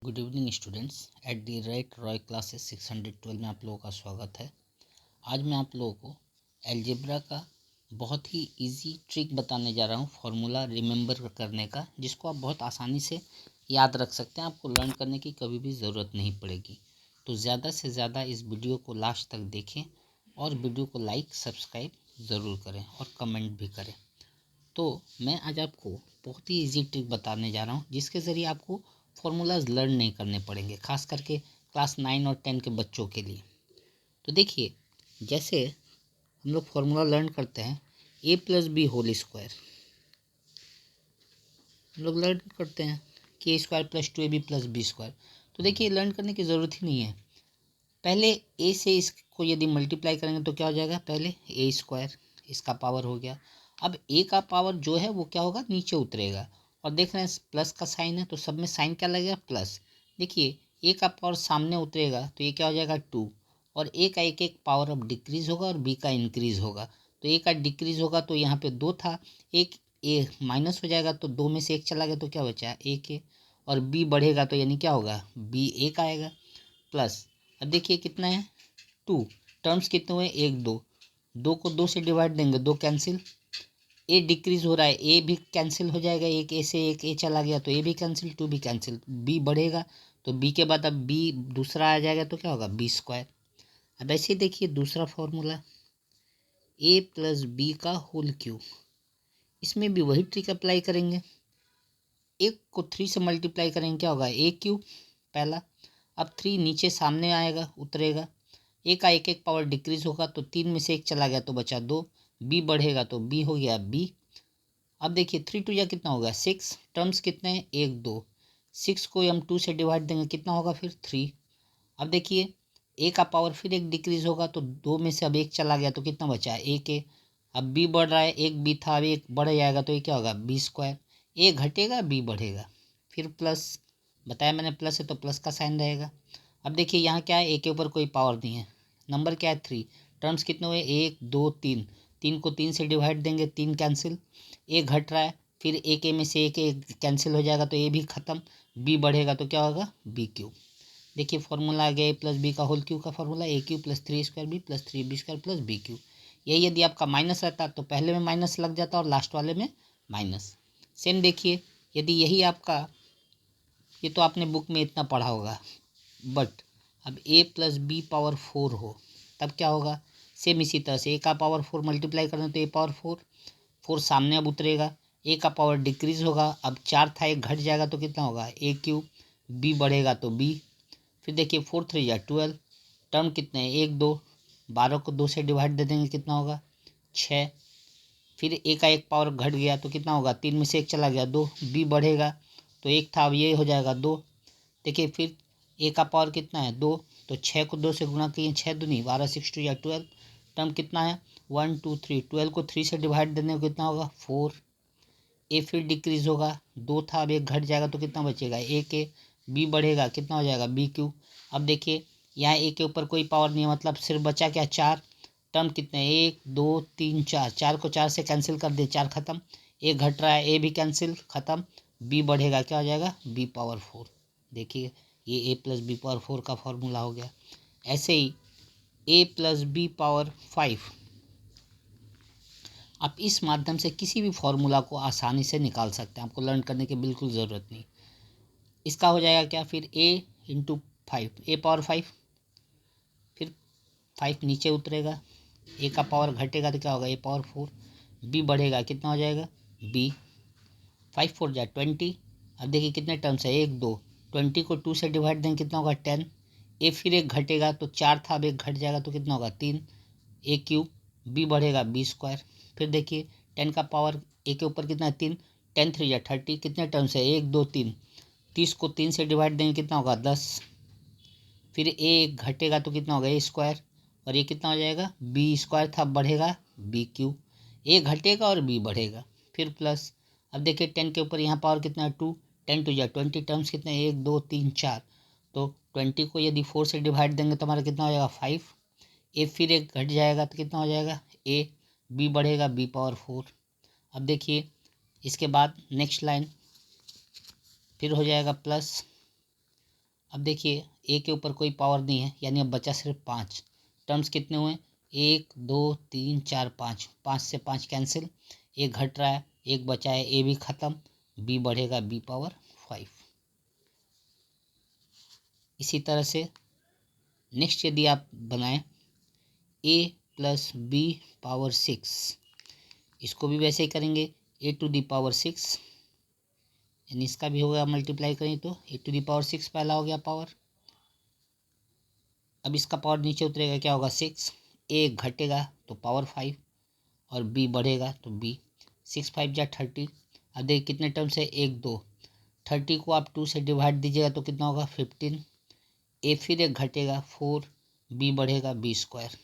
Good evening students. At the rate Roy classes 612 में आप लोगों का स्वागत है। आज मैं आप लोगों को अलजेब्रा का बहुत ही इजी ट्रिक बताने जा रहा हूँ, फार्मूला रिमेंबर करने का, जिसको आप बहुत आसानी से याद रख सकते हैं। आपको लर्न करने की कभी भी ज़रूरत नहीं पड़ेगी। तो ज़्यादा से ज़्यादा इस वीडियो को लास्ट तक देखें और वीडियो को लाइक सब्सक्राइब ज़रूर करें और कमेंट भी करें। तो मैं आज आपको बहुत ही इजी ट्रिक बताने जा रहा हूँ, जिसके ज़रिए आपको फार्मूलाज लर्न नहीं करने पड़ेंगे, खास करके क्लास 9 और 10 के बच्चों के लिए। तो देखिए, जैसे हम लोग फार्मूला लर्न करते हैं a plus b whole square, हम लोग लर्न करते हैं कि a square plus 2ab plus b square. तो देखिए, लर्न करने की ज़रूरत ही नहीं है। पहले ए से इसको यदि मल्टीप्लाई करेंगे तो क्या हो जाएगा, पहले ए स्क्वायर, इसका पावर हो गया। अब ए का पावर जो है वो क्या होगा, नीचे उतरेगा। और देख रहे हैं प्लस का साइन है, तो सब में साइन क्या लगेगा, प्लस। देखिए, ए का पावर सामने उतरेगा तो ये क्या हो जाएगा, 2। और ए का एक एक पावर अब डिक्रीज होगा और बी का इंक्रीज होगा। तो ए का डिक्रीज होगा तो यहाँ पे 2 था, एक ए माइनस हो जाएगा तो 2 में से 1 चला गया तो क्या बचा, एक ए। और बी बढ़ेगा तो यानी क्या होगा, बी एक आएगा, प्लस। अब देखिए कितना है, 2। टर्म्स कितने हुए, 1 2, 2 को 2 से डिवाइड देंगे, 2 कैंसिल। ए डिक्रीज हो रहा है, ए भी कैंसिल हो जाएगा, एक ए से एक ए चला गया तो ए भी कैंसिल, 2 भी कैंसिल। बी बढ़ेगा तो बी के बाद अब बी दूसरा आ जाएगा तो क्या होगा, बी स्क्वायर। अब ऐसे ही देखिए दूसरा फॉर्मूला, ए प्लस बी का होल क्यूब। इसमें भी वही ट्रिक अप्लाई करेंगे। एक को 3 से मल्टीप्लाई करेंगे, क्या होगा, ए क्यूब पहला। अब 3 नीचे सामने आएगा, उतरेगा। ए का एक एक पावर डिक्रीज होगा तो 3 में से 1 चला गया तो बचा 2। बी बढ़ेगा तो बी हो गया बी। अब देखिए 3 2 या कितना होगा, 6। टर्म्स कितने हैं, 1 2। 6 को हम 2 से डिवाइड देंगे, कितना होगा फिर, 3। अब देखिए ए का पावर फिर एक डिक्रीज होगा तो 2 में से अब 1 चला गया तो कितना बचा, एक ए। अब बी बढ़ रहा है, एक बी था, अब एक बढ़ जाएगा तो ये क्या होगा, बी स्क्वायर। ए घटेगा, बी बढ़ेगा। फिर प्लस, बताया मैंने प्लस है तो प्लस का साइन रहेगा। अब देखिए यहाँ क्या है, ए के ऊपर कोई पावर नहीं है, नंबर क्या है, 3। टर्म्स कितने हुए, 1 2 3। 3 को 3 से डिवाइड देंगे, 3 कैंसिल। ए घट रहा है, फिर एक ए में से एक ए कैंसिल हो जाएगा तो ए भी ख़त्म। बी बढ़ेगा तो क्या होगा, बी क्यूब। देखिए फॉर्मूला आ गया, ए प्लस बी का होल क्यूब का formula, a cube plus 3 square b plus 3 b square plus b cube. यही यदि आपका माइनस रहता तो पहले में माइनस लग जाता और लास्ट वाले में माइनस। सेम देखिए, यदि यही आपका, ये तो आपने बुक में इतना पढ़ा होगा, बट अब ए प्लस बी पावर 4 हो तब क्या होगा, सेम इसी तरह से ए का पावर 4 मल्टीप्लाई करना तो ए पावर 4, 4 सामने अब उतरेगा। ए का पावर डिक्रीज होगा, अब 4 था, एक घट जाएगा तो कितना होगा, ए क्यूब। बी बढ़ेगा तो बी। फिर देखिए 4 3 या 12। टर्म कितने हैं, 1 2। 12 को 2 से डिवाइड दे देंगे, कितना होगा, 6। फिर ए का एक पावर घट गया तो कितना होगा, 3 में से 1 चला गया, 2। बी बढ़ेगा तो 1 था, अब ये हो जाएगा 2। देखिए फिर ए का पावर कितना है, 2। तो 6 को 2 से गुणा किए, 6 दूनी 12, 6 2 या 12। टर्म कितना है, 1 2 3। 12 को 3 से डिवाइड देने को कितना होगा, 4। ए फिर डिक्रीज होगा, 2 था, अब एक घट जाएगा तो कितना बचेगा, एक ए। बी बढ़ेगा, कितना हो जाएगा, बी क्यू। अब देखिए यहाँ ए के ऊपर कोई पावर नहीं है, मतलब सिर्फ बचा क्या, 4। टर्म कितने, 1 2 3 4। 4 को 4 से कैंसिल कर दे, 4 खत्म। ए घट रहा है, ए भी कैंसिल, खत्म। बी बढ़ेगा, क्या हो जाएगा, बी पावर 4। देखिए ये ए प्लस बी पावर 4 का फॉर्मूला हो गया। ऐसे ही ए प्लस बी पावर 5, आप इस माध्यम से किसी भी फॉर्मूला को आसानी से निकाल सकते हैं, आपको लर्न करने की बिल्कुल ज़रूरत नहीं। इसका हो जाएगा क्या, फिर ए इंटू 5, ए पावर 5, फिर 5 नीचे उतरेगा, ए का पावर घटेगा तो क्या होगा, ए पावर 4। बी बढ़ेगा, कितना हो जाएगा, बी। 5 4 जा 20। अब देखिए कितने टर्म्स है, 1 2। 20 को 2 से डिवाइड देंगे, कितना होगा, 10। ए फिर एक घटेगा तो 4 था, अब एक घट जाएगा तो कितना होगा, 3। ए क्यूब। बी बढ़ेगा, बी स्क्वायर। फिर देखिए 10 का पावर ए के ऊपर कितना है, 3। 10 3 या 30। कितने टर्म्स है, 1 2 3। 30 को 3 से डिवाइड देंगे, कितना होगा, 10। फिर ए घटेगा तो कितना होगा, ए स्क्वायर। और ये कितना हो जाएगा, बी स्क्वायर था, बढ़ेगा बी क्यूब। ए घटेगा और बी बढ़ेगा, फिर प्लस। अब देखिए 10 के ऊपर यहाँ पावर कितना है, 2। 10 2 या 20। टर्म्स कितने, 1 2 3 4। तो 20 को यदि 4 से डिवाइड देंगे तो हमारा कितना हो जाएगा, 5। ए फिर एक घट जाएगा तो कितना हो जाएगा, ए। बी बढ़ेगा, बी पावर 4। अब देखिए इसके बाद नेक्स्ट लाइन फिर हो जाएगा प्लस। अब देखिए ए के ऊपर कोई पावर नहीं है, यानी अब बचा सिर्फ 5। टर्म्स कितने हुए? 1 2 3 4 5, 5 से 5 कैंसिल, एक घट रहा है, एक बचा है, ए भी ख़त्म, बी बढ़ेगा बी पावर 5। इसी तरह से नेक्स्ट यदि आप बनाएं ए प्लस बी पावर 6, इसको भी वैसे ही करेंगे, ए टू दी पावर 6, यानी इसका भी होगा मल्टीप्लाई करें तो ए टू दी पावर 6 पहला हो गया पावर। अब इसका पावर नीचे उतरेगा, क्या होगा 6, ए घटेगा तो पावर 5 और बी बढ़ेगा तो बी। 6 5 जा 30। अब देखिए कितने टर्म्स है, 1 2, 30 को आप 2 से डिवाइड दीजिएगा तो कितना होगा 15, ए फिर एक घटेगा 4, बी बढ़ेगा बी स्क्वायर।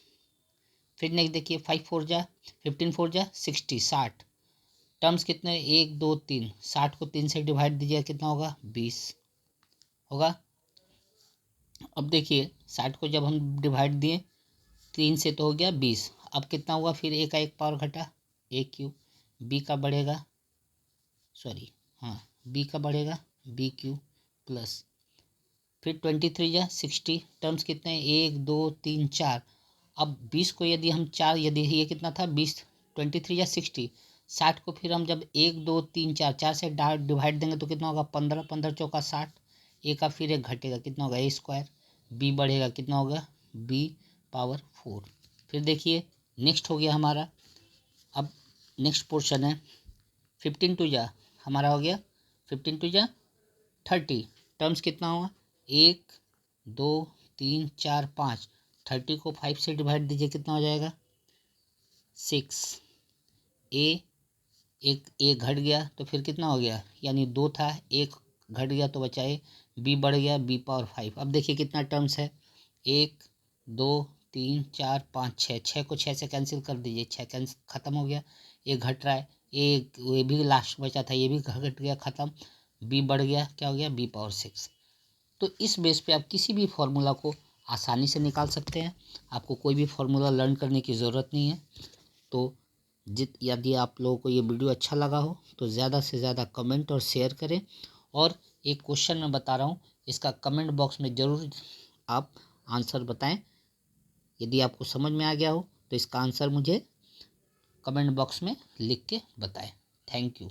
फिर नेक्स्ट देखिए 5 4 जा 15, 4 जा 60, 60। टर्म्स कितने, 1 2 3, 60 को 3 से डिवाइड दीजिएगा कितना होगा 20 होगा। अब देखिए 60 को जब हम डिवाइड दिए 3 से तो हो गया 20, अब कितना हुआ, फिर ए का एक पावर घटा, ए क्यू, बी का बढ़ेगा, सॉरी हाँ बी का बढ़ेगा बी क्यू प्लस, फिर 23 या 60। टर्म्स कितने हैं, 1 2 3 4। अब 20 को यदि हम 4, यदि ये कितना था 20, 23 या 60, 60 को फिर हम जब 1 2 3 4, 4 से डिवाइड देंगे तो कितना होगा 15, 15 चौका 60, ए का फिर एक घटेगा कितना होगा ए स्क्वायर, बी बढ़ेगा कितना होगा बी पावर 4। फिर देखिए नेक्स्ट हो गया हमारा, अब नेक्स्ट पोर्शन है 15 टू जा हमारा हो गया 15 टू जा 30। टर्म्स कितना हुआ, 1 2 3 4 5, 30 को 5 से डिवाइड दीजिए कितना हो जाएगा 6, ए एक ए घट गया तो फिर कितना हो गया, यानी 2 था, एक घट गया तो बचा ए, बी बढ़ गया बी पावर 5। अब देखिए कितना टर्म्स है, 1 2 3 4 5 6, 6 को 6 से कैंसिल कर दीजिए, 6 कैंसिल ख़त्म हो गया, ए घट रहा है, ये भी लास्ट बचा था, ये भी घट गया ख़त्म, बी बढ़ गया, क्या हो गया बी पावर 6। तो इस बेस पे आप किसी भी फार्मूला को आसानी से निकाल सकते हैं, आपको कोई भी फार्मूला लर्न करने की ज़रूरत नहीं है। तो यदि आप लोगों को ये वीडियो अच्छा लगा हो तो ज़्यादा से ज़्यादा कमेंट और शेयर करें, और एक क्वेश्चन मैं बता रहा हूँ, इसका कमेंट बॉक्स में ज़रूर आप आंसर बताएं। यदि आपको समझ में आ गया हो तो इसका आंसर मुझे कमेंट बॉक्स में लिख के बताएं। Thank you.